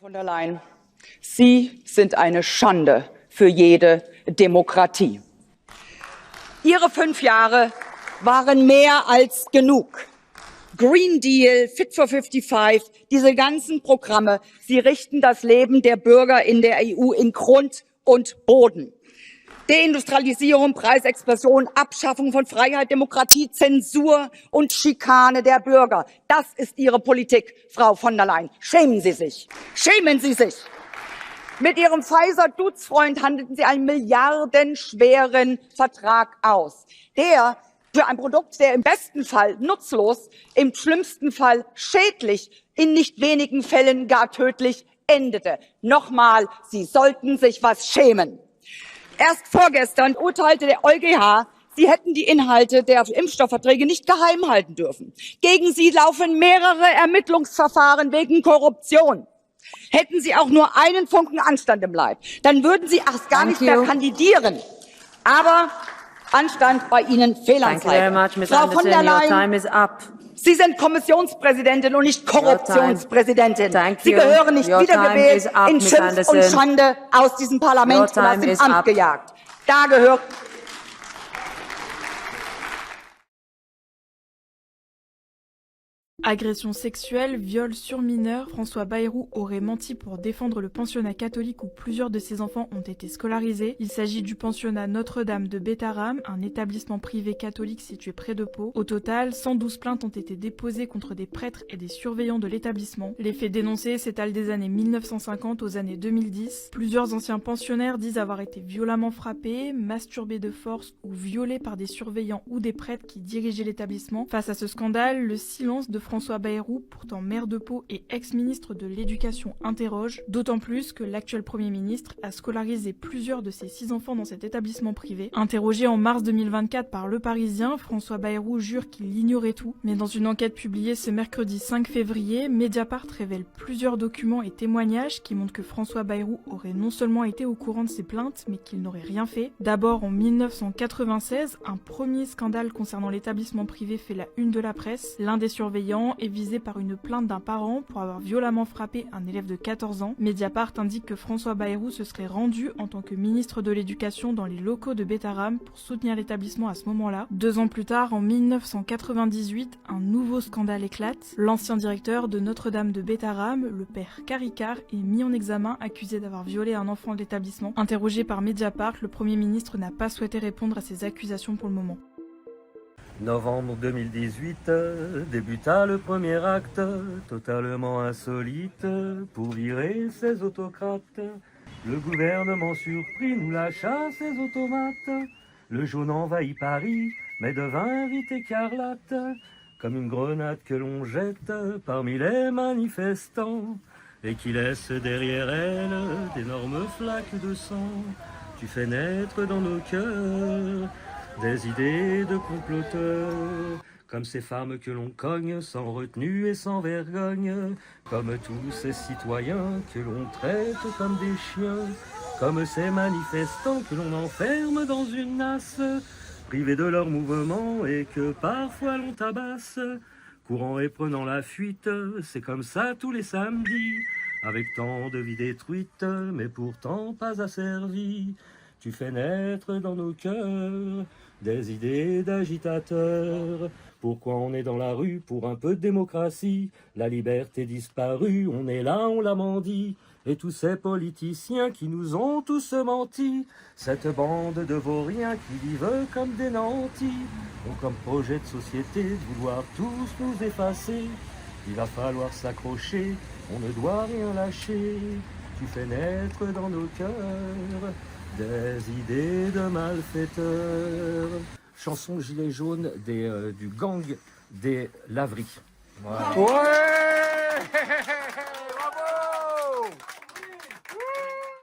von der Leyen, Sie sind eine Schande für jede Demokratie. Ihre 5 Jahre waren mehr als genug. Green Deal, Fit for 55, diese ganzen Programme, sie richten das Leben der Bürger in der EU in Grund und Boden. Deindustrialisierung, Preisexplosion, Abschaffung von Freiheit, Demokratie, Zensur und Schikane der Bürger. Das ist Ihre Politik, Frau von der Leyen. Schämen Sie sich. Schämen Sie sich. Mit Ihrem Pfizer-Duzfreund handelten Sie einen milliardenschweren Vertrag aus. Der für ein Produkt, der im besten Fall nutzlos, im schlimmsten Fall schädlich, in nicht wenigen Fällen gar tödlich endete. Nochmal, Sie sollten sich was schämen. Erst vorgestern urteilte der EuGH, Sie hätten die Inhalte der Impfstoffverträge nicht geheim halten dürfen. Gegen Sie laufen mehrere Ermittlungsverfahren wegen Korruption. Hätten Sie auch nur einen Funken Anstand im Leib, dann würden Sie erst gar nicht mehr kandidieren. Aber Anstand bei Ihnen Fehlanzeige. Frau von der Leyen, Sie sind Kommissionspräsidentin und nicht Korruptionspräsidentin. Sie gehören nicht wiedergewählt, in Schimpf und Schande aus diesem Parlament und aus dem Amt gejagt. Da gehört Agression sexuelle, viol sur mineur, François Bayrou aurait menti pour défendre le pensionnat catholique où plusieurs de ses enfants ont été scolarisés. Il s'agit du pensionnat Notre-Dame de Bétharram, un établissement privé catholique situé près de Pau. Au total, 112 plaintes ont été déposées contre des prêtres et des surveillants de l'établissement. Les faits dénoncés s'étalent des années 1950 aux années 2010. Plusieurs anciens pensionnaires disent avoir été violemment frappés, masturbés de force ou violés par des surveillants ou des prêtres qui dirigeaient l'établissement. Face à ce scandale, le silence de François Bayrou, pourtant maire de Pau et ex-ministre de l'Éducation, interroge, d'autant plus que l'actuel Premier ministre a scolarisé plusieurs de ses 6 enfants dans cet établissement privé. Interrogé en mars 2024 par Le Parisien, François Bayrou jure qu'il ignorait tout, mais dans une enquête publiée ce mercredi 5 février, Mediapart révèle plusieurs documents et témoignages qui montrent que François Bayrou aurait non seulement été au courant de ces plaintes, mais qu'il n'aurait rien fait. D'abord en 1996, un premier scandale concernant l'établissement privé fait la une de la presse. L'un des surveillants est visé par une plainte d'un parent pour avoir violemment frappé un élève de 14 ans. Mediapart indique que François Bayrou se serait rendu en tant que ministre de l'Éducation dans les locaux de Bétharram pour soutenir l'établissement à ce moment-là. 2 ans plus tard, en 1998, un nouveau scandale éclate. L'ancien directeur de Notre-Dame de Bétharram, le père Caricard, est mis en examen accusé d'avoir violé un enfant de l'établissement. Interrogé par Mediapart, le Premier ministre n'a pas souhaité répondre à ces accusations pour le moment. Novembre 2018, débuta le premier acte, totalement insolite, pour virer ces autocrates. Le gouvernement surpris nous lâcha ses automates. Le jaune envahit Paris, mais devint vite écarlate, comme une grenade que l'on jette parmi les manifestants, et qui laisse derrière elle d'énormes flaques de sang. Tu fais naître dans nos cœurs des idées de comploteurs, comme ces femmes que l'on cogne sans retenue et sans vergogne, comme tous ces citoyens que l'on traite comme des chiens, comme ces manifestants que l'on enferme dans une nasse, privés de leur mouvement et que parfois l'on tabasse, courant et prenant la fuite, c'est comme ça tous les samedis, avec tant de vies détruites, mais pourtant pas asservies. Tu fais naître dans nos cœurs des idées d'agitateurs. Pourquoi on est dans la rue pour un peu de démocratie? La liberté disparue, on est là, on la mendie. Et tous ces politiciens qui nous ont tous menti, cette bande de vauriens qui vivent comme des nantis, ont comme projet de société de vouloir tous nous effacer. Il va falloir s'accrocher, on ne doit rien lâcher. Tu fais naître dans nos cœurs des idées de malfaiteurs. Chanson gilet jaune du gang des laveries. Voilà. Ouais.